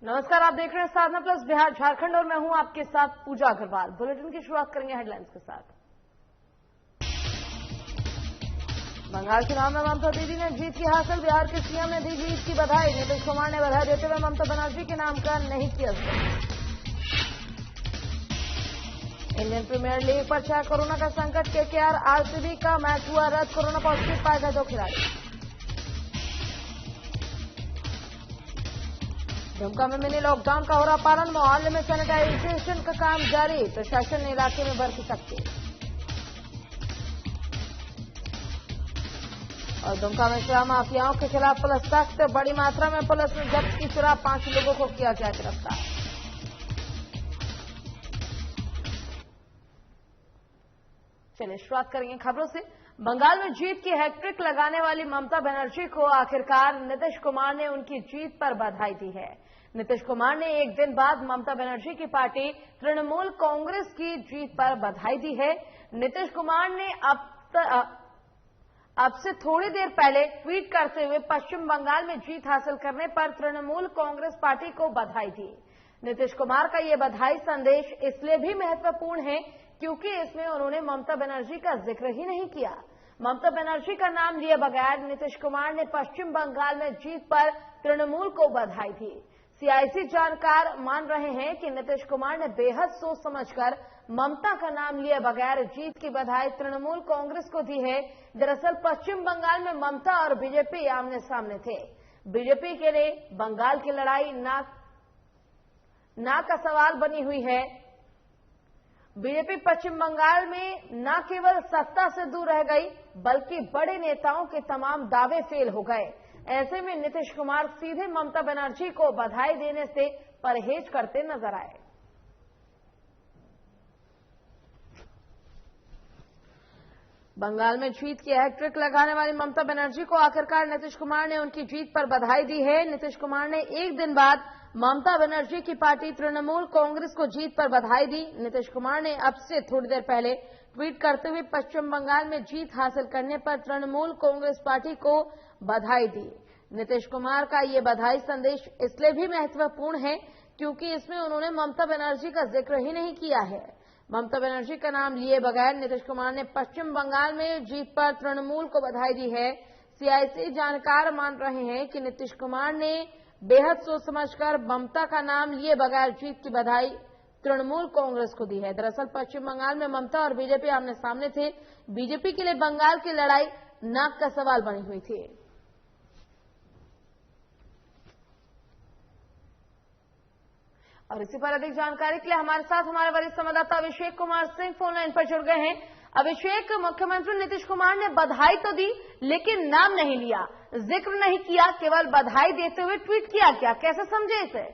नमस्कार, आप देख रहे हैं साधना प्लस बिहार झारखंड और मैं हूं आपके साथ पूजा अग्रवाल। बुलेटिन की शुरुआत करेंगे हेडलाइंस के साथ। बंगाल चुनाव में ममता दीदी ने जीत की हासिल, बिहार के सीएम ने दी जीत की बधाई। नीतीश कुमार ने बधाई देते हुए ममता बनर्जी के नाम का नहीं किया जिक्र। इंडियन प्रीमियर लीग पर छाया कोरोना का संकट, केकेआर आरसीबी का मैच हुआ रद्द, कोरोना पॉजिटिव पाए गए 2 खिलाड़ी। दुमका में मिनी लॉकडाउन का हो रहा पालन, मोहल्ले में सैनिटाइजेशन का काम जारी, प्रशासन ने इलाके में बरती सख्ती। और दुमका में शराब माफियाओं के खिलाफ पुलिस सख्त, बड़ी मात्रा में पुलिस ने जब्त की शराब, 5 लोगों को किया गया गिरफ्तार। चलिए शुरुआत करेंगे खबरों से। बंगाल में जीत की हैट्रिक लगाने वाली ममता बनर्जी को आखिरकार नीतीश कुमार ने उनकी जीत पर बधाई दी है। नीतीश कुमार ने एक दिन बाद ममता बनर्जी की पार्टी तृणमूल कांग्रेस की जीत पर बधाई दी है। नीतीश कुमार ने अब से थोड़ी देर पहले ट्वीट करते हुए पश्चिम बंगाल में जीत हासिल करने पर तृणमूल कांग्रेस पार्टी को बधाई दी। नीतीश कुमार का ये बधाई संदेश इसलिए भी महत्वपूर्ण है क्योंकि इसमें उन्होंने ममता बनर्जी का जिक्र ही नहीं किया। ममता बनर्जी का नाम लिए बगैर नीतीश कुमार ने पश्चिम बंगाल में जीत पर तृणमूल को बधाई दी। सियासी जानकार मान रहे हैं कि नीतीश कुमार ने बेहद सोच समझकर ममता का नाम लिए बगैर जीत की बधाई तृणमूल कांग्रेस को दी है। दरअसल पश्चिम बंगाल में ममता और बीजेपी आमने सामने थे। बीजेपी के लिए बंगाल की लड़ाई ना का सवाल बनी हुई है। बीजेपी पश्चिम बंगाल में न केवल सत्ता से दूर रह गई बल्कि बड़े नेताओं के तमाम दावे फेल हो गए। ऐसे में नीतीश कुमार सीधे ममता बनर्जी को बधाई देने से परहेज करते नजर आए। बंगाल में जीत की हैट्रिक लगाने वाली ममता बनर्जी को आखिरकार नीतीश कुमार ने उनकी जीत पर बधाई दी है। नीतीश कुमार ने एक दिन बाद ममता बनर्जी की पार्टी तृणमूल कांग्रेस को जीत पर बधाई दी। नीतीश कुमार ने अब से थोड़ी देर पहले ट्वीट करते हुए पश्चिम बंगाल में जीत हासिल करने पर तृणमूल कांग्रेस पार्टी को बधाई दी। नीतीश कुमार का ये बधाई संदेश इसलिए भी महत्वपूर्ण है क्योंकि इसमें उन्होंने ममता बनर्जी का जिक्र ही नहीं किया है। ममता बनर्जी का नाम लिए बगैर नीतीश कुमार ने पश्चिम बंगाल में जीत पर तृणमूल को बधाई दी है। सियासी जानकार मान रहे हैं कि नीतीश कुमार ने बेहद सोच समझकर ममता का नाम लिए बगैर जीत की बधाई तृणमूल कांग्रेस को दी है। दरअसल पश्चिम बंगाल में ममता और बीजेपी आमने सामने थे। बीजेपी के लिए बंगाल की लड़ाई नाक का सवाल बनी हुई थी। और इसी पर अधिक जानकारी के लिए हमारे साथ हमारे वरिष्ठ संवाददाता अभिषेक कुमार सिंह फोन लाइन पर जुड़ गए हैं। अभिषेक, मुख्यमंत्री नीतीश कुमार ने बधाई तो दी लेकिन नाम नहीं लिया, जिक्र नहीं किया, केवल बधाई देते हुए ट्वीट किया। क्या कैसे समझे इसे?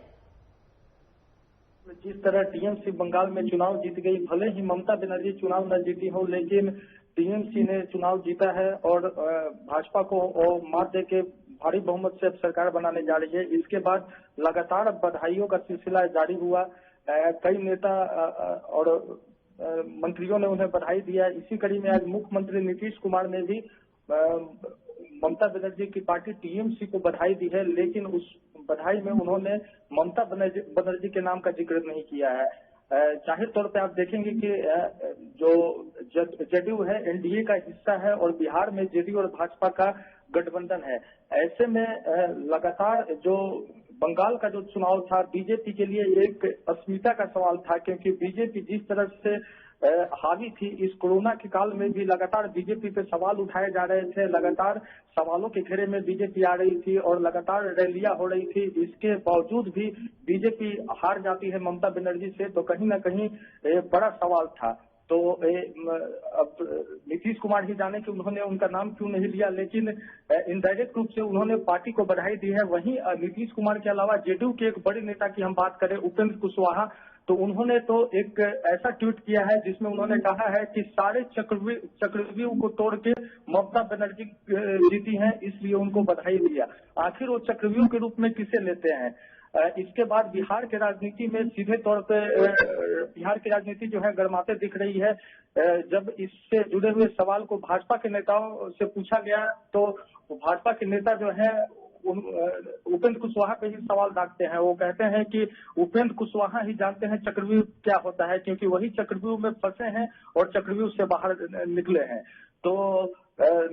जिस तरह टीएमसी बंगाल में चुनाव जीत गई, भले ही ममता बनर्जी चुनाव न जीती हो लेकिन टीएमसी ने चुनाव जीता है और भाजपा को मात दे के भारी बहुमत से अब सरकार बनाने जा रही है। इसके बाद लगातार बधाइयों का सिलसिला जारी हुआ। कई नेता और मंत्रियों ने उन्हें बधाई दिया। इसी कड़ी में आज मुख्यमंत्री नीतीश कुमार ने भी ममता बनर्जी की पार्टी टीएमसी को बधाई दी है, लेकिन उस बधाई में उन्होंने ममता बनर्जी के नाम का जिक्र नहीं किया है। जाहिर तौर पे आप देखेंगे कि जो जेडीयू है एनडीए का हिस्सा है और बिहार में जेडीयू और भाजपा का गठबंधन है। ऐसे में लगातार जो बंगाल का जो चुनाव था बीजेपी के लिए एक अस्मिता का सवाल था, क्योंकि बीजेपी जिस तरह से हावी थी इस कोरोना के काल में भी लगातार बीजेपी पे सवाल उठाए जा रहे थे। लगातार सवालों के घेरे में बीजेपी आ रही थी और लगातार रैलियां हो रही थी। इसके बावजूद भी बीजेपी हार जाती है ममता बनर्जी से, तो कहीं ना कहीं बड़ा सवाल था। तो अब नीतीश कुमार ही जाने कि उन्होंने उनका नाम क्यों नहीं लिया, लेकिन इनडायरेक्ट रूप से उन्होंने पार्टी को बधाई दी है। वहीं नीतीश कुमार के अलावा जेडीयू के एक बड़े नेता की हम बात करें, उपेंद्र कुशवाहा, तो उन्होंने तो एक ऐसा ट्वीट किया है जिसमें उन्होंने कहा है कि सारे चक्रव्यूह को तोड़ के ममता बनर्जी जीती हैं, इसलिए उनको बधाई दिया। आखिर वो चक्रव्यूह के रूप में किसे लेते हैं? इसके बाद बिहार के राजनीति में सीधे तौर पे बिहार की राजनीति जो है गरमाते दिख रही है। जब इससे जुड़े हुए सवाल को भाजपा के नेताओं से पूछा गया तो भाजपा के नेता जो है उपेंद्र कुशवाहा पे ही सवाल दागते हैं। वो कहते हैं कि उपेंद्र कुशवाहा ही जानते हैं चक्रव्यूह क्या होता है, क्योंकि वही चक्रव्यूह में फंसे हैं और चक्रव्यूह से बाहर निकले हैं। तो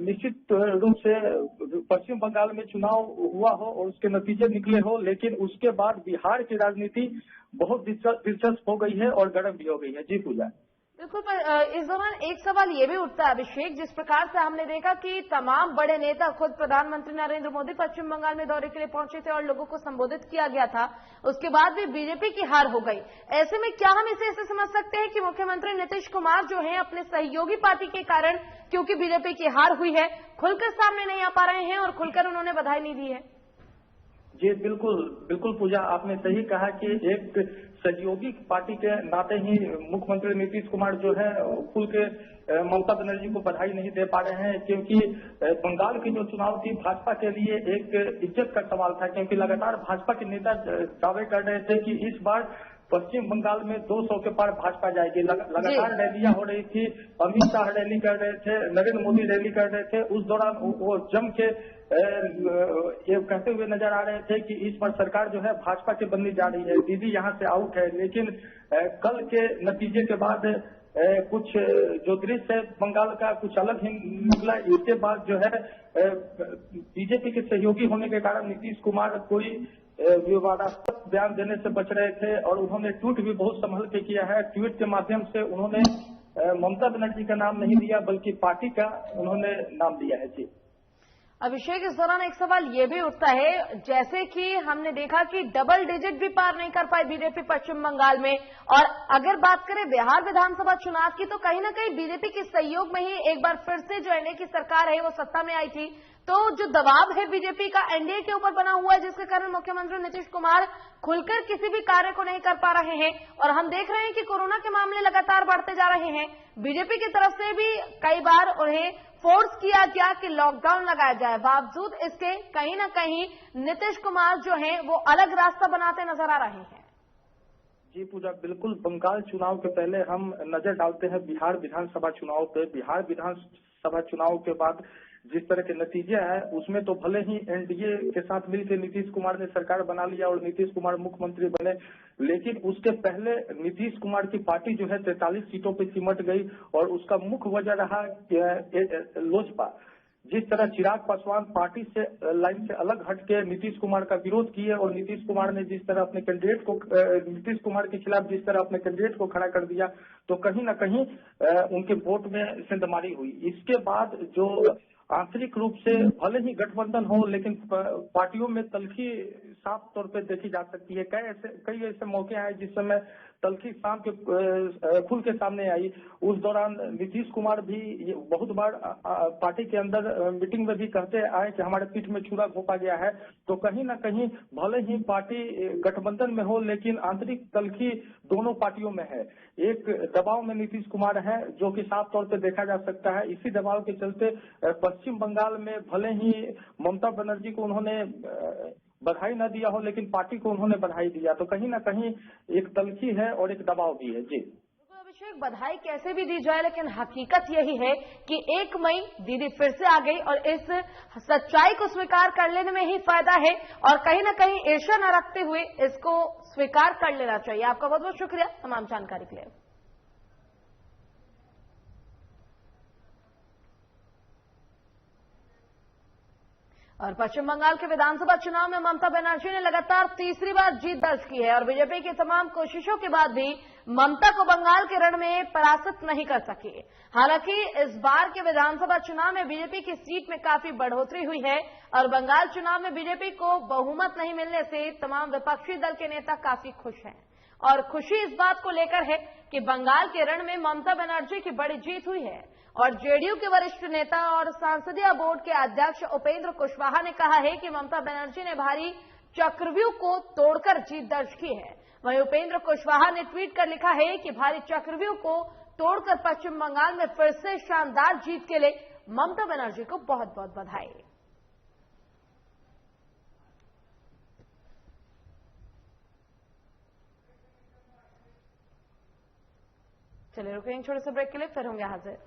निश्चित रूप से पश्चिम बंगाल में चुनाव हुआ हो और उसके नतीजे निकले हो, लेकिन उसके बाद बिहार की राजनीति बहुत दिलचस्प हो गई है और गर्म भी हो गई है। जी पूजा। बिल्कुल, पर इस दौरान एक सवाल ये भी उठता है अभिषेक, जिस प्रकार से हमने देखा कि तमाम बड़े नेता, खुद प्रधानमंत्री नरेंद्र मोदी पश्चिम बंगाल में दौरे के लिए पहुंचे थे और लोगों को संबोधित किया गया था, उसके बाद भी बीजेपी की हार हो गई। ऐसे में क्या हम इसे ऐसे समझ सकते हैं कि मुख्यमंत्री नीतीश कुमार जो है अपने सहयोगी पार्टी के कारण, क्योंकि बीजेपी की हार हुई है, खुलकर सामने नहीं आ पा रहे हैं और खुलकर उन्होंने बधाई नहीं दी है? जी बिल्कुल बिल्कुल पूजा, आपने सही कहा कि एक सहयोगी पार्टी के नाते ही मुख्यमंत्री नीतीश कुमार जो है खुल के ममता बनर्जी को बधाई नहीं दे पा रहे हैं, क्योंकि बंगाल की जो चुनाव थी भाजपा के लिए एक इज्जत का सवाल था, क्योंकि लगातार भाजपा के नेता दावे कर रहे थे कि इस बार पश्चिम बंगाल में 200 के पार भाजपा जाएगी। लगातार रैलियां हो रही थी, अमित शाह रैली कर रहे थे, नरेंद्र मोदी रैली कर रहे थे। उस दौरान वो जम के ये कहते हुए नजर आ रहे थे कि इस बार सरकार जो है भाजपा की बनने जा रही है, दीदी यहाँ से आउट है। लेकिन कल के नतीजे के बाद कुछ जो दृश्य है बंगाल का कुछ अलग ही निकला। इसके बाद जो है बीजेपी के सहयोगी होने के कारण नीतीश कुमार कोई विवादास्पद बयान देने से बच रहे थे और उन्होंने ट्वीट भी बहुत संभल के किया है। ट्वीट के माध्यम से उन्होंने ममता बनर्जी का नाम नहीं दिया, बल्कि पार्टी का उन्होंने नाम दिया है। जी अभिषेक, इस दौरान एक सवाल ये भी उठता है, जैसे कि हमने देखा कि डबल डिजिट भी पार नहीं कर पाई बीजेपी पश्चिम बंगाल में, और अगर बात करें बिहार विधानसभा चुनाव की, तो कहीं ना कहीं बीजेपी के सहयोग में ही एक बार फिर से जो एनडीए की सरकार है वो सत्ता में आई थी। तो जो दबाव है बीजेपी का एनडीए के ऊपर बना हुआ है, जिसके कारण मुख्यमंत्री नीतीश कुमार खुलकर किसी भी कार्य को नहीं कर पा रहे हैं, और हम देख रहे हैं कि कोरोना के मामले लगातार बढ़ते जा रहे हैं। बीजेपी की तरफ से भी कई बार उन्हें फोर्स किया गया कि लॉकडाउन लगाया जाए, बावजूद इसके कहीं ना कहीं नीतीश कुमार जो है वो अलग रास्ता बनाते नजर आ रहे हैं। जी पूजा, बिल्कुल बंगाल चुनाव के पहले हम नजर डालते हैं बिहार विधानसभा चुनाव पे। बिहार विधानसभा चुनाव के बाद जिस तरह के नतीजे हैं, उसमें तो भले ही एनडीए के साथ मिलकर नीतीश कुमार ने सरकार बना लिया और नीतीश कुमार मुख्यमंत्री बने, लेकिन उसके पहले नीतीश कुमार की पार्टी जो है 43 सीटों पे सिमट गई और उसका मुख्य वजह रहा लोजपा। जिस तरह चिराग पासवान पार्टी से लाइन से अलग हटके नीतीश कुमार का विरोध किए और नीतीश कुमार ने जिस तरह अपने कैंडिडेट को नीतीश कुमार के खिलाफ जिस तरह अपने कैंडिडेट को खड़ा कर दिया, तो कहीं ना कहीं उनके वोट में सेंधमारी हुई। इसके बाद जो आंतरिक रूप से भले ही गठबंधन हो, लेकिन पार्टियों में तल्खी साफ तौर पे देखी जा सकती है। कई ऐसे मौके आए जिस समय तल्खी शाम के खुल के सामने आई। उस दौरान नीतीश कुमार भी बहुत बार पार्टी के अंदर मीटिंग में भी कहते आए कि हमारे पीठ में छुरा घोंपा गया है। तो कहीं ना कहीं भले ही पार्टी गठबंधन में हो, लेकिन आंतरिक तल्खी दोनों पार्टियों में है। एक दबाव में नीतीश कुमार है जो कि साफ तौर पे देखा जा सकता है। इसी दबाव के चलते पश्चिम बंगाल में भले ही ममता बनर्जी को उन्होंने बधाई न दिया हो, लेकिन पार्टी को उन्होंने बधाई दिया। तो कहीं ना कहीं एक तल्खी है और एक दबाव भी है। जी अभिषेक, बधाई कैसे भी दी जाए, लेकिन हकीकत यही है कि 1 मई दीदी फिर से आ गई और इस सच्चाई को स्वीकार कर लेने में ही फायदा है और कहीं ना कहीं ईर्ष्या न रखते हुए इसको स्वीकार कर लेना चाहिए। आपका बहुत बहुत शुक्रिया तमाम जानकारी के लिए। और पश्चिम बंगाल के विधानसभा चुनाव में ममता बनर्जी ने लगातार तीसरी बार जीत दर्ज की है और बीजेपी की तमाम कोशिशों के बाद भी ममता को बंगाल के रण में परास्त नहीं कर सकी। हालांकि इस बार के विधानसभा चुनाव में बीजेपी की सीट में काफी बढ़ोतरी हुई है और बंगाल चुनाव में बीजेपी को बहुमत नहीं मिलने से तमाम विपक्षी दल के नेता काफी खुश हैं और खुशी इस बात को लेकर है कि बंगाल के रण में ममता बनर्जी की बड़ी जीत हुई है। और जेडीयू के वरिष्ठ नेता और संसदीय बोर्ड के अध्यक्ष उपेंद्र कुशवाहा ने कहा है कि ममता बनर्जी ने भारी चक्रव्यूह को तोड़कर जीत दर्ज की है। वहीं उपेंद्र कुशवाहा ने ट्वीट कर लिखा है कि भारी चक्रव्यूह को तोड़कर पश्चिम बंगाल में फिर से शानदार जीत के लिए ममता बनर्जी को बहुत बहुत बधाई। चलिए रुकेंगे छोटे से ब्रेक के लिए, फिर होंगे हाजिर।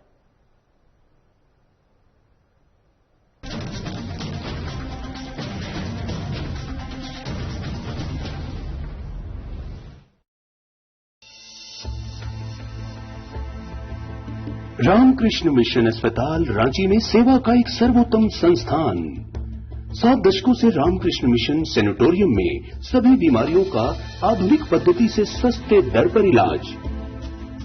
रामकृष्ण मिशन अस्पताल रांची में सेवा का एक सर्वोत्तम संस्थान। 7 दशकों से रामकृष्ण मिशन सैनिटोरियम में सभी बीमारियों का आधुनिक पद्धति से सस्ते दर पर इलाज।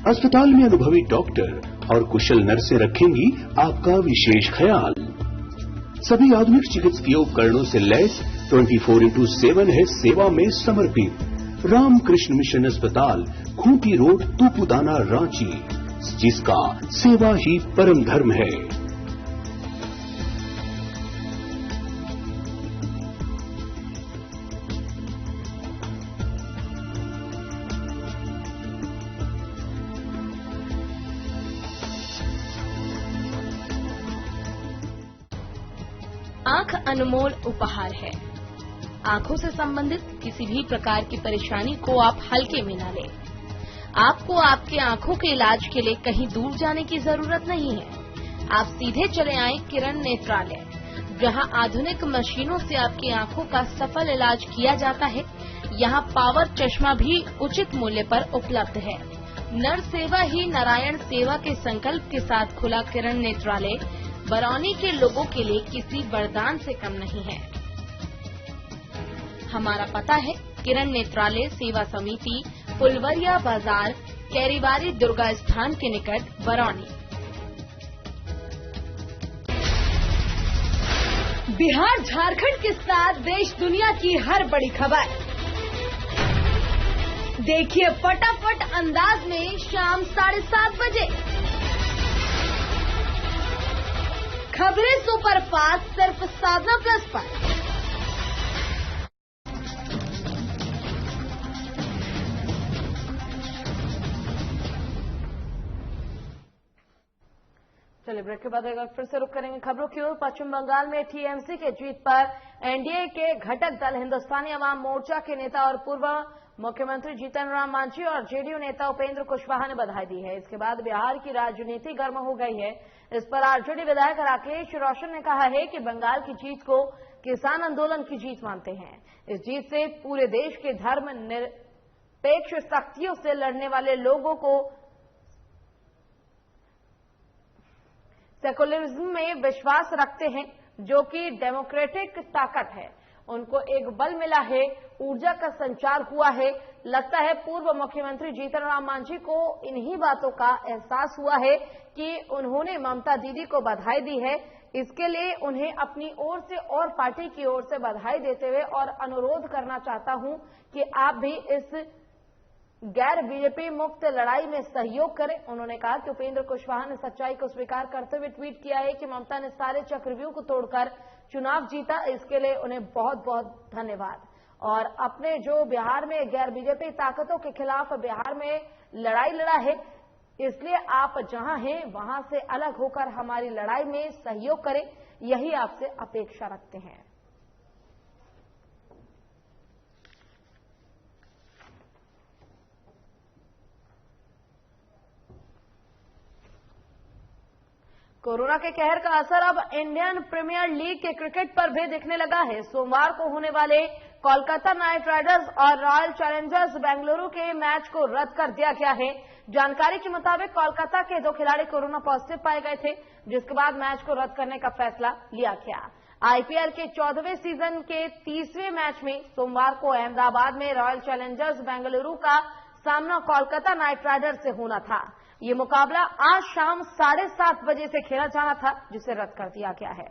अस्पताल में अनुभवी डॉक्टर और कुशल नर्सें रखेंगी आपका विशेष ख्याल। सभी आधुनिक चिकित्सकीय उपकरणों से लैस 24/7 है सेवा में समर्पित। रामकृष्ण मिशन अस्पताल, खूंटी रोड, तूपुदाना, रांची, जिसका सेवा ही परम धर्म है। आंख अनमोल उपहार है। आंखों से संबंधित किसी भी प्रकार की परेशानी को आप हल्के में न लें। आपको आपके आंखों के इलाज के लिए कहीं दूर जाने की जरूरत नहीं है। आप सीधे चले आएं किरण नेत्रालय, जहां आधुनिक मशीनों से आपकी आंखों का सफल इलाज किया जाता है। यहां पावर चश्मा भी उचित मूल्य पर उपलब्ध है। नर सेवा ही नारायण सेवा के संकल्प के साथ खुला किरण नेत्रालय बरौनी के लोगों के लिए किसी वरदान से कम नहीं है। हमारा पता है किरण नेत्रालय सेवा समिति, फुलवरिया बाजार, कैरीबारी दुर्गा स्थान के निकट, बरौनी। बिहार झारखंड के साथ देश दुनिया की हर बड़ी खबर देखिए फटाफट अंदाज में शाम 7:30 बजे। खबरें सुपरफास्ट सिर्फ साधना प्लस पर। चलिए ब्रेक के बाद एक बार फिर से रुक करेंगे खबरों की ओर। पश्चिम बंगाल में टीएमसी के जीत पर एनडीए के घटक दल हिंदुस्तानी अवाम मोर्चा के नेता और पूर्व मुख्यमंत्री जीतन राम मांझी और जेडीयू नेता उपेंद्र कुशवाहा ने बधाई दी है। इसके बाद बिहार की राजनीति गर्म हो गई है। इस पर आरजेडी विधायक राकेश रोशन ने कहा है कि बंगाल की जीत को किसान आंदोलन की जीत मानते हैं। इस जीत से पूरे देश के धर्म निरपेक्ष शक्तियों से लड़ने वाले लोगों को सेकुलरिज्म में विश्वास रखते हैं, जो कि डेमोक्रेटिक ताकत है, उनको एक बल मिला है, ऊर्जा का संचार हुआ है। लगता है पूर्व मुख्यमंत्री जीतन राम मांझी को इन्हीं बातों का एहसास हुआ है कि उन्होंने ममता दीदी को बधाई दी है। इसके लिए उन्हें अपनी ओर से और पार्टी की ओर से बधाई देते हुए और अनुरोध करना चाहता हूं कि आप भी इस गैर बीजेपी मुक्त लड़ाई में सहयोग करें। उन्होंने कहा कि उपेंद्र कुशवाहा ने सच्चाई को स्वीकार करते हुए ट्वीट किया है कि ममता ने सारे चक्रव्यूह को तोड़कर चुनाव जीता, इसके लिए उन्हें बहुत बहुत धन्यवाद। और अपने जो बिहार में गैर बीजेपी ताकतों के खिलाफ बिहार में लड़ाई लड़ा है, इसलिए आप जहां हैं वहां से अलग होकर हमारी लड़ाई में सहयोग करें, यही आपसे अपेक्षा रखते हैं। कोरोना के कहर का असर अब इंडियन प्रीमियर लीग के क्रिकेट पर भी दिखने लगा है। सोमवार को होने वाले कोलकाता नाइट राइडर्स और रॉयल चैलेंजर्स बेंगलुरु के मैच को रद्द कर दिया गया है। जानकारी के मुताबिक कोलकाता के 2 खिलाड़ी कोरोना पॉजिटिव पाए गए थे, जिसके बाद मैच को रद्द करने का फैसला लिया गया। आईपीएल के 14वें सीजन के 30वें मैच में सोमवार को अहमदाबाद में रॉयल चैलेंजर्स बेंगलुरु का सामना कोलकाता नाइट राइडर्स से होना था। ये मुकाबला आज शाम 7:30 बजे से खेला जाना था, जिसे रद्द कर दिया गया है।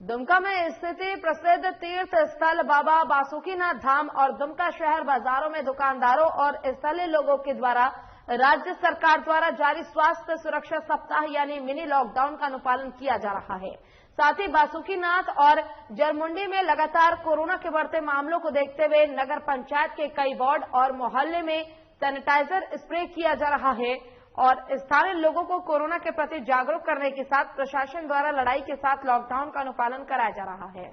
दुमका में स्थित प्रसिद्ध तीर्थ स्थल बाबा बासुकीनाथ धाम और दुमका शहर बाजारों में दुकानदारों और स्थलीय लोगों के द्वारा राज्य सरकार द्वारा जारी स्वास्थ्य सुरक्षा सप्ताह यानी मिनी लॉकडाउन का अनुपालन किया जा रहा है। साथ ही बासुकीनाथ और जरमुंडी में लगातार कोरोना के बढ़ते मामलों को देखते हुए नगर पंचायत के कई वार्ड और मोहल्ले में सैनिटाइजर स्प्रे किया जा रहा है और स्थानीय लोगों को कोरोना के प्रति जागरूक करने के साथ प्रशासन द्वारा लड़ाई के साथ लॉकडाउन का अनुपालन कराया जा रहा है।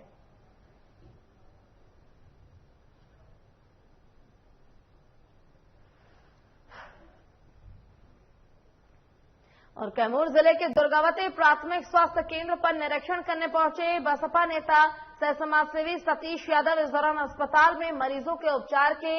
और कैमूर जिले के दुर्गावती प्राथमिक स्वास्थ्य केंद्र पर निरीक्षण करने पहुंचे बसपा नेता सह समाजसेवी सतीश यादव इस दौरान अस्पताल में मरीजों के उपचार के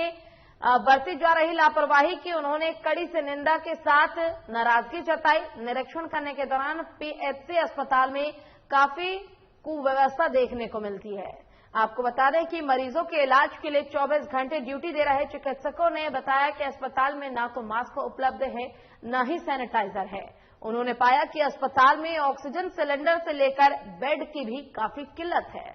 बरती जा रही लापरवाही की उन्होंने कड़ी से निंदा के साथ नाराजगी जताई। निरीक्षण करने के दौरान पीएचसी अस्पताल में काफी कुव्यवस्था देखने को मिलती है। आपको बता दें कि मरीजों के इलाज के लिए 24 घंटे ड्यूटी दे रहे चिकित्सकों ने बताया कि अस्पताल में न तो मास्क उपलब्ध है न ही सैनिटाइजर है। उन्होंने पाया कि अस्पताल में ऑक्सीजन सिलेंडर से लेकर बेड की भी काफी किल्लत है।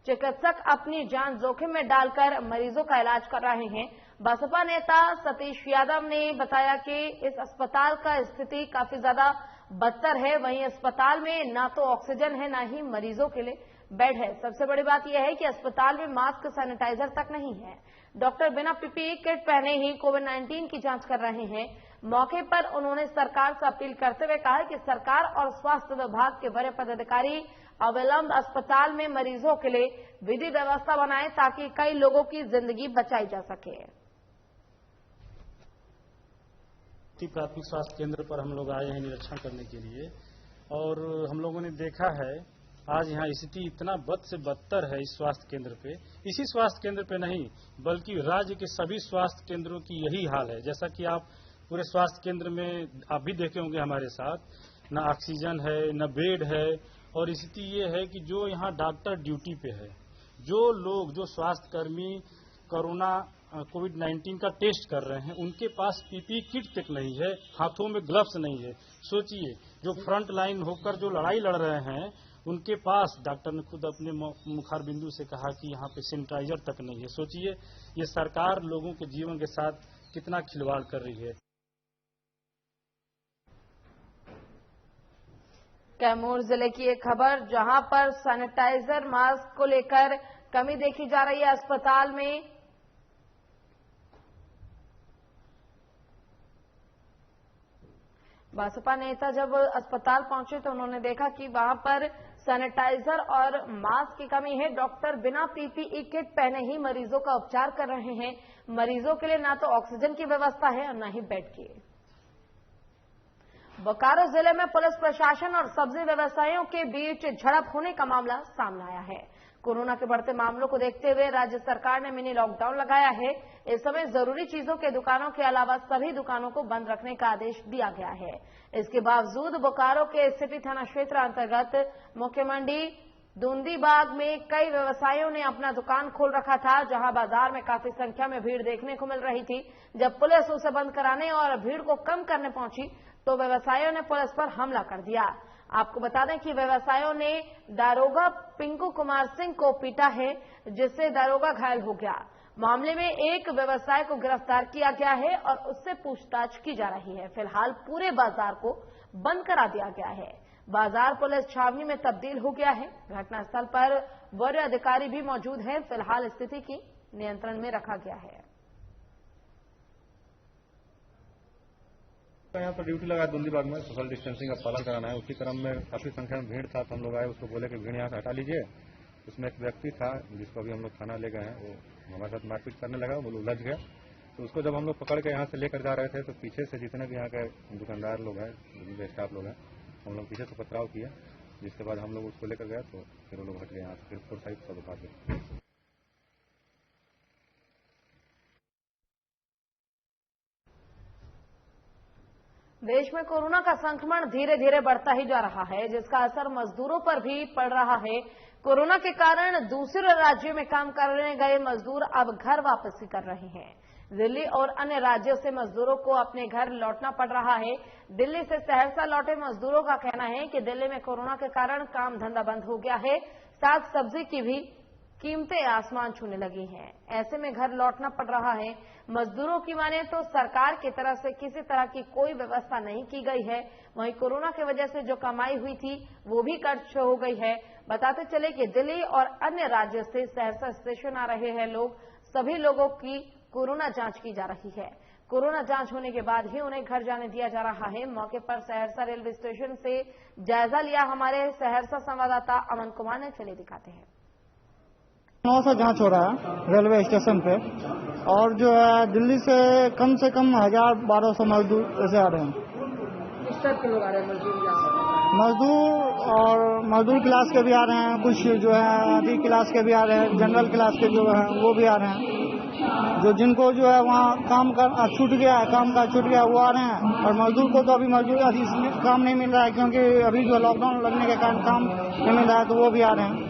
चिकित्सक अपनी जान जोखिम में डालकर मरीजों का इलाज कर रहे हैं। बसपा नेता सतीश यादव ने बताया कि इस अस्पताल का स्थिति काफी ज्यादा बदतर है। वहीं अस्पताल में ना तो ऑक्सीजन है ना ही मरीजों के लिए बेड है। सबसे बड़ी बात यह है कि अस्पताल में मास्क सैनिटाइजर तक नहीं है। डॉक्टर बिना पीपीई किट पहने ही कोविड-19 की जांच कर रहे हैं। मौके पर उन्होंने सरकार से अपील करते हुए कहा कि सरकार और स्वास्थ्य विभाग के बड़े पदाधिकारी अविलंब अस्पताल में मरीजों के लिए विधि व्यवस्था बनाएं ताकि कई लोगों की जिंदगी बचाई जा सके। प्राथमिक स्वास्थ्य केंद्र पर हम लोग आए हैं निरीक्षण करने के लिए और हम लोगों ने देखा है आज यहाँ स्थिति इतना बद से बदतर है इस स्वास्थ्य केंद्र पे। इसी स्वास्थ्य केंद्र पे नहीं बल्कि राज्य के सभी स्वास्थ्य केंद्रों की यही हाल है। जैसा कि आप पूरे स्वास्थ्य केंद्र में आप भी देखे होंगे हमारे साथ, न ऑक्सीजन है न बेड है। और स्थिति ये है कि जो यहाँ डॉक्टर ड्यूटी पे है, जो स्वास्थ्य कर्मी कोरोना कोविड-19 का टेस्ट कर रहे हैं, उनके पास पीपीई किट तक नहीं है, हाथों में ग्लव्स नहीं है। सोचिए, जो फ्रंट लाइन होकर जो लड़ाई लड़ रहे हैं उनके पास डॉक्टर ने खुद अपने मुखार बिंदु से कहा कि यहाँ पे सैनिटाइजर तक नहीं है। सोचिए, ये सरकार लोगों के जीवन के साथ कितना खिलवाड़ कर रही है। कैमूर जिले की एक खबर जहां पर सैनिटाइजर मास्क को लेकर कमी देखी जा रही है। अस्पताल में बसपा नेता जब अस्पताल पहुंचे तो उन्होंने देखा कि वहां पर सैनिटाइजर और मास्क की कमी है। डॉक्टर बिना पीपीई किट पहने ही मरीजों का उपचार कर रहे हैं। मरीजों के लिए ना तो ऑक्सीजन की व्यवस्था है और न ही बेड की। बोकारो जिले में पुलिस प्रशासन और सब्जी व्यवसायियों के बीच झड़प होने का मामला सामने आया है। कोरोना के बढ़ते मामलों को देखते हुए राज्य सरकार ने मिनी लॉकडाउन लगाया है। इस समय जरूरी चीजों के दुकानों के अलावा सभी दुकानों को बंद रखने का आदेश दिया गया है। इसके बावजूद बोकारो के सिटी थाना क्षेत्र अंतर्गत मुख्य मंडी दूंदीबाग में कई व्यवसायियों ने अपना दुकान खोल रखा था, जहां बाजार में काफी संख्या में भीड़ देखने को मिल रही थी। जब पुलिस उसे बंद कराने और भीड़ को कम करने पहुंची तो व्यवसायियों ने पुलिस पर हमला कर दिया। आपको बता दें कि व्यवसायियों ने दारोगा पिंकू कुमार सिंह को पीटा है, जिससे दारोगा घायल हो गया। मामले में एक व्यवसायी को गिरफ्तार किया गया है और उससे पूछताछ की जा रही है। फिलहाल पूरे बाजार को बंद करा दिया गया है। बाजार पुलिस छावनी में तब्दील हो गया है। घटनास्थल पर वरीय अधिकारी भी मौजूद हैं। फिलहाल स्थिति की नियंत्रण में रखा गया है। यहाँ पर ड्यूटी लगा दूंदीबाग में सोशल डिस्टेंसिंग का पालन कराना है। उसी क्रम में काफी संख्या में भीड़ था तो हम लोग आए, उसको बोले कि भीड़ यहाँ से हटा लीजिए। उसमें एक व्यक्ति था जिसको अभी हम लोग थाना ले गए हैं, वो हमारे साथ मारपीट करने लगा, वो उलझ गया। तो उसको जब हम लोग पकड़ के यहाँ से लेकर जा रहे थे तो पीछे से जितने भी यहाँ के दुकानदार लोग हैं, स्टाफ लोग हैं, हम लोग पीछे से पथराव किया, जिसके बाद हम लोग उसको लेकर गए तो फिर वो लोग हट गए यहाँ से, फिर फोर साइड सब उठा के। देश में कोरोना का संक्रमण धीरे धीरे बढ़ता ही जा रहा है, जिसका असर मजदूरों पर भी पड़ रहा है। कोरोना के कारण दूसरे राज्यों में काम करने गए मजदूर अब घर वापसी कर रहे हैं। दिल्ली और अन्य राज्यों से मजदूरों को अपने घर लौटना पड़ रहा है। दिल्ली से सहरसा लौटे मजदूरों का कहना है कि दिल्ली में कोरोना के कारण काम धंधा बंद हो गया है, साग सब्जी की भी कीमतें आसमान छूने लगी हैं। ऐसे में घर लौटना पड़ रहा है। मजदूरों की माने तो सरकार की तरफ से किसी तरह की कोई व्यवस्था नहीं की गई है। वहीं कोरोना की वजह से जो कमाई हुई थी वो भी खर्च हो गई है। बताते चले कि दिल्ली और अन्य राज्यों से सहरसा स्टेशन आ रहे हैं लोग, सभी लोगों की कोरोना जांच की जा रही है। कोरोना जांच होने के बाद ही उन्हें घर जाने दिया जा रहा है। मौके पर सहरसा रेलवे स्टेशन से जायजा लिया हमारे सहरसा संवाददाता अमन कुमार ने, चलिए दिखाते हैं। 900 जांच हो रहा है रेलवे स्टेशन पे, और जो है दिल्ली से कम 1200 मजदूर ऐसे आ रहे हैं। किस टाइप के लोग आ रहे हैं मजदूर? मजदूर और मजदूर क्लास के भी आ रहे हैं, कुछ जो है आधी क्लास के भी आ रहे हैं, जनरल क्लास के जो है वो भी आ रहे हैं। जो जिनको जो है वहाँ काम का छूट गया है, काम का छूट गया वो आ रहे हैं। और मजदूर को तो अभी मजदूर अभी काम नहीं मिल रहा है, क्योंकि अभी जो लॉकडाउन लगने के कारण काम नहीं मिल रहा है, तो वो भी आ रहे हैं।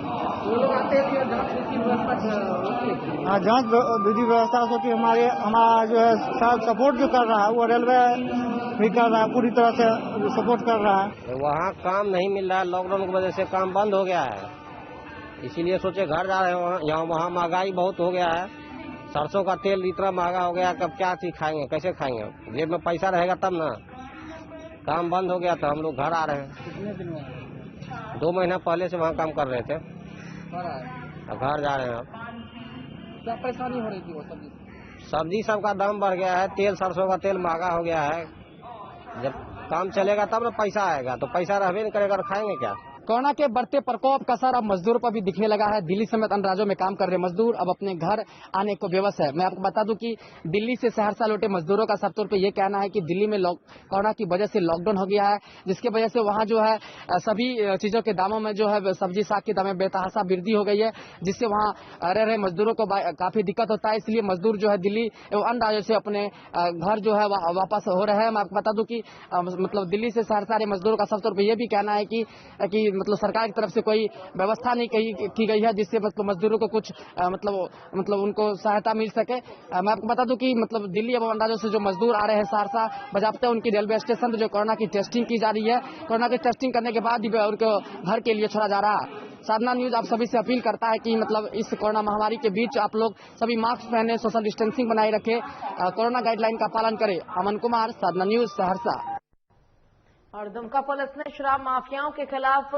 हाँ, जांच विधि व्यवस्था होती है। हमारा जो है सपोर्ट जो कर रहा है वो रेलवे भी कर रहा है, पूरी तरह से सपोर्ट कर रहा है। वहाँ काम नहीं मिल रहा है, लॉकडाउन की वजह से काम बंद हो गया है, इसीलिए सोचे घर जा रहे हैं। यहाँ वहाँ महंगाई बहुत हो गया है, सरसों का तेल इतना महंगा हो गया, कब क्या चीज खाएंगे, कैसे खाएंगे, जेब में पैसा रहेगा तब ना। काम बंद हो गया तो हम लोग घर आ रहे हैं। कितने दिन में? 2 महीना पहले से वहाँ काम कर रहे थे, घर जा रहे हैं। क्या परेशानी हो रही थी? वो सब्जी सबका दाम बढ़ गया है, तेल सरसों का तेल महंगा हो गया है। जब काम चलेगा तब ना पैसा आएगा, तो पैसा रहबे नहीं करेगा, खाएंगे क्या। कोरोना के बढ़ते प्रकोप का असर अब मजदूरों पर भी दिखने लगा है। दिल्ली समेत अन्य राज्यों में काम कर रहे मजदूर अब अपने घर आने को बेबस है। मैं आपको बता दूं कि दिल्ली से सहरसा लौटे मजदूरों का सब तौर पे ये कहना है कि दिल्ली में कोरोना की वजह से लॉकडाउन हो गया है, जिसकी वजह से वहां जो है सभी चीजों के दामों में जो है सब्जी साग के दाम में बेतहाशा वृद्धि हो गई है, जिससे वहां रह रहे मजदूरों को काफी दिक्कत होता है। इसलिए मजदूर जो है दिल्ली एवं अन्य राज्यों से अपने घर जो है वापस हो रहे हैं। मैं आपको बता दूं कि मतलब दिल्ली से सहरसा रहे मजदूरों का सब तौर पर यह भी कहना है कि मतलब सरकार की तरफ से कोई व्यवस्था नहीं की गई है, जिससे मतलब मजदूरों को कुछ मतलब उनको सहायता मिल सके। मैं आपको बता दूं कि मतलब दिल्ली एवं अन्य राज्यों से जो मजदूर आ रहे हैं सहरसा बजाते उनकी रेलवे स्टेशन पर जो कोरोना की टेस्टिंग की जा रही है, कोरोना की टेस्टिंग करने के बाद ही उनको घर के लिए छोड़ा जा रहा है। साधना न्यूज आप सभी से अपील करता है कि मतलब इस कोरोना महामारी के बीच आप लोग सभी मास्क पहने, सोशल डिस्टेंसिंग बनाए रखें, कोरोना गाइडलाइन का पालन करें। अमन कुमार, साधना न्यूज, सहरसा। और दुमका पुलिस ने शराब माफियाओं के खिलाफ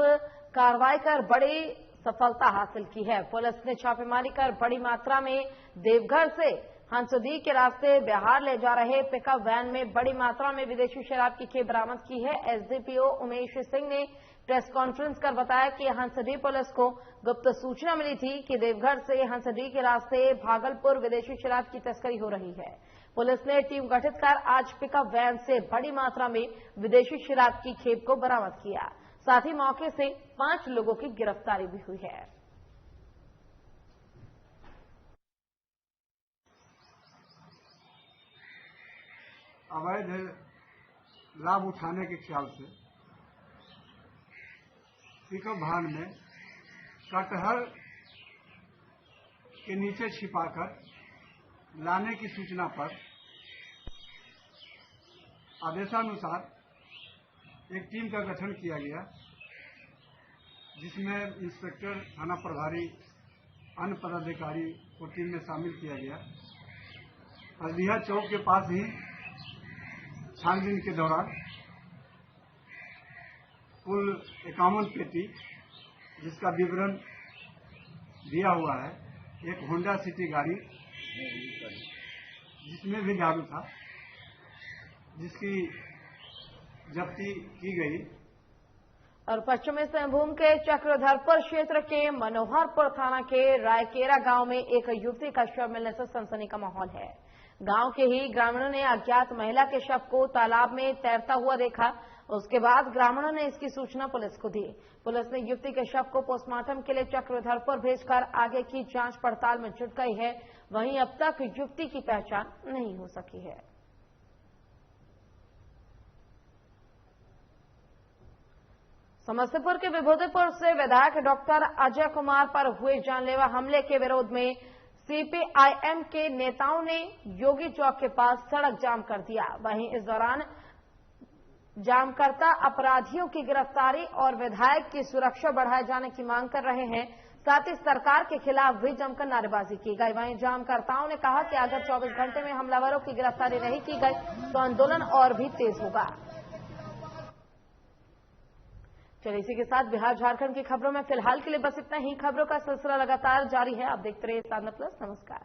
कार्रवाई कर बड़ी सफलता हासिल की है। पुलिस ने छापेमारी कर बड़ी मात्रा में देवघर से हंसदी के रास्ते बिहार ले जा रहे पिकअप वैन में बड़ी मात्रा में विदेशी शराब की खेप बरामद की है। एसडीपीओ उमेश सिंह ने प्रेस कॉन्फ्रेंस कर बताया कि हंसडी पुलिस को गुप्त सूचना मिली थी कि देवघर से हंसडी के रास्ते भागलपुर विदेशी शराब की तस्करी हो रही है। पुलिस ने टीम गठित कर आज पिकअप वैन से बड़ी मात्रा में विदेशी शराब की खेप को बरामद किया। साथ ही मौके से 5 लोगों की गिरफ्तारी भी हुई है। अवैध लाभ उठाने के ख्याल से पिकअप वाहन में कटहर के नीचे छिपाकर लाने की सूचना पर आदेशानुसार एक टीम का गठन किया गया, जिसमें इंस्पेक्टर, थाना प्रभारी, अन्य पदाधिकारी को टीम में शामिल किया गया। हल्दिया चौक के पास ही छानबीन के दौरान कुल 51 पेटी, जिसका विवरण दिया हुआ है, एक होंडा सिटी गाड़ी जिसमें भी दारू था, जिसकी जब्ती की गई। और पश्चिमी सिंहभूम के चक्रधरपुर क्षेत्र के मनोहरपुर थाना के रायकेरा गांव में एक युवती का शव मिलने से सनसनी का माहौल है। गांव के ही ग्रामीणों ने अज्ञात महिला के शव को तालाब में तैरता हुआ देखा। उसके बाद ग्रामीणों ने इसकी सूचना पुलिस को दी। पुलिस ने युवती के शव को पोस्टमार्टम के लिए चक्रधरपुर भेजकर आगे की जांच पड़ताल में जुट गई है। वहीं अब तक युवती की पहचान नहीं हो सकी है। समस्तीपुर के विभूतिपुर से विधायक डॉक्टर अजय कुमार पर हुए जानलेवा हमले के विरोध में सीपीआईएम के नेताओं ने योगी चौक के पास सड़क जाम कर दिया। वहीं इस दौरान जामकर्ता अपराधियों की गिरफ्तारी और विधायक की सुरक्षा बढ़ाए जाने की मांग कर रहे हैं। साथ ही सरकार के खिलाफ भी जमकर नारेबाजी की गई। वहीं जामकर्ताओं ने कहा कि अगर 24 घंटे में हमलावरों की गिरफ्तारी नहीं की गई तो आंदोलन और भी तेज होगा। चलिए, इसी के साथ बिहार झारखंड की खबरों में फिलहाल के लिए बस इतना ही। खबरों का सिलसिला लगातार जारी है। आप देखते रहिए साधना प्लस। नमस्कार।